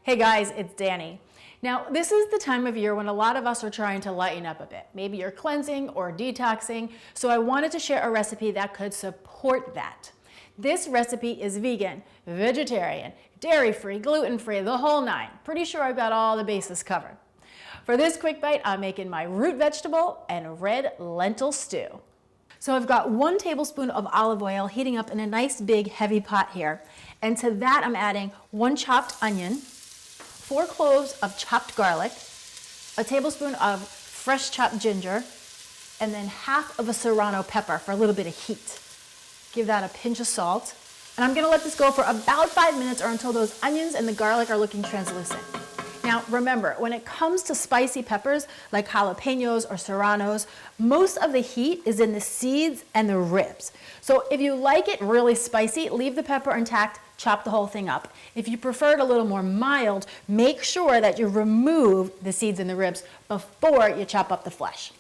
Hey guys, it's Danny. Now, this is the time of year when a lot of us are trying to lighten up a bit. Maybe you're cleansing or detoxing, so I wanted to share a recipe that could support that. This recipe is vegan, vegetarian, dairy-free, gluten-free, the whole nine. Pretty sure I've got all the bases covered. For this quick bite, I'm making my root vegetable and red lentil stew. So I've got 1 tablespoon of olive oil heating up in a nice big heavy pot here. And to that I'm adding 1 chopped onion, 4 cloves of chopped garlic, a tablespoon of fresh chopped ginger, and then half of a serrano pepper for a little bit of heat. Give that a pinch of salt. And I'm gonna let this go for about 5 minutes or until those onions and the garlic are looking translucent. Now remember, when it comes to spicy peppers like jalapenos or serranos, most of the heat is in the seeds and the ribs. So if you like it really spicy, leave the pepper intact, chop the whole thing up. If you prefer it a little more mild, make sure that you remove the seeds and the ribs before you chop up the flesh.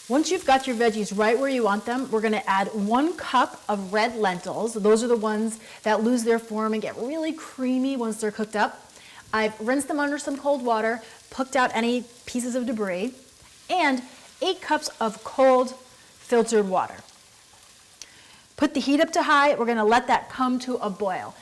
Once you've got your veggies right where you want them, we're gonna add 1 cup of red lentils. Those are the ones that lose their form and get really creamy once they're cooked up. I've rinsed them under some cold water, picked out any pieces of debris, and 8 cups of cold filtered water. Put the heat up to high. We're gonna let that come to a boil.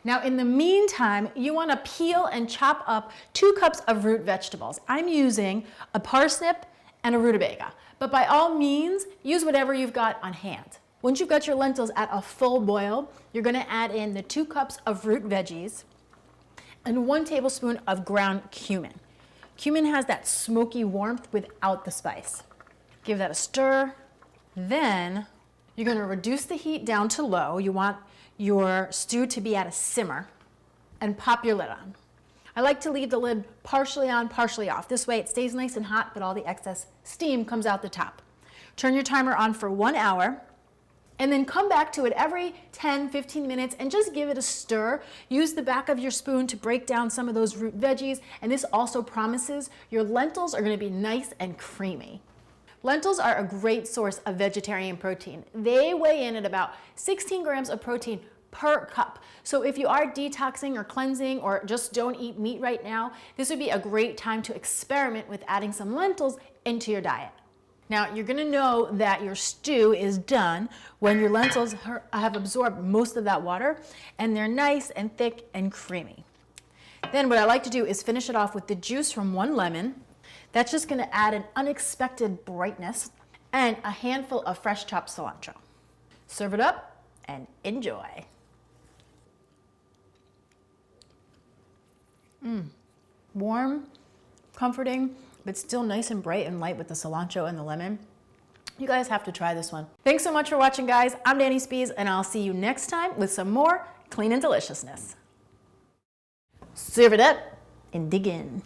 Now in the meantime, you wanna peel and chop up 2 cups of root vegetables. I'm using a parsnip and a rutabaga, but by all means, use whatever you've got on hand. Once you've got your lentils at a full boil, you're gonna add in the 2 cups of root veggies and 1 tablespoon of ground cumin. Cumin has that smoky warmth without the spice. Give that a stir. Then you're gonna reduce the heat down to low. You want your stew to be at a simmer and pop your lid on. I like to leave the lid partially on, partially off. This way it stays nice and hot, but all the excess steam comes out the top. Turn your timer on for 1 hour. And then come back to it every 10-15 minutes and just give it a stir. Use the back of your spoon to break down some of those root veggies, and this also promises your lentils are gonna be nice and creamy. Lentils are a great source of vegetarian protein. They weigh in at about 16 grams of protein per cup. So if you are detoxing or cleansing or just don't eat meat right now, this would be a great time to experiment with adding some lentils into your diet. Now, you're gonna know that your stew is done when your lentils have absorbed most of that water and they're nice and thick and creamy. Then what I like to do is finish it off with the juice from 1 lemon. That's just gonna add an unexpected brightness and a handful of fresh chopped cilantro. Serve it up and enjoy. Warm, comforting, but still nice and bright and light with the cilantro and the lemon. You guys have to try this one. Thanks so much for watching, guys. I'm Danny Spees, and I'll see you next time with some more clean and deliciousness. Serve it up and dig in.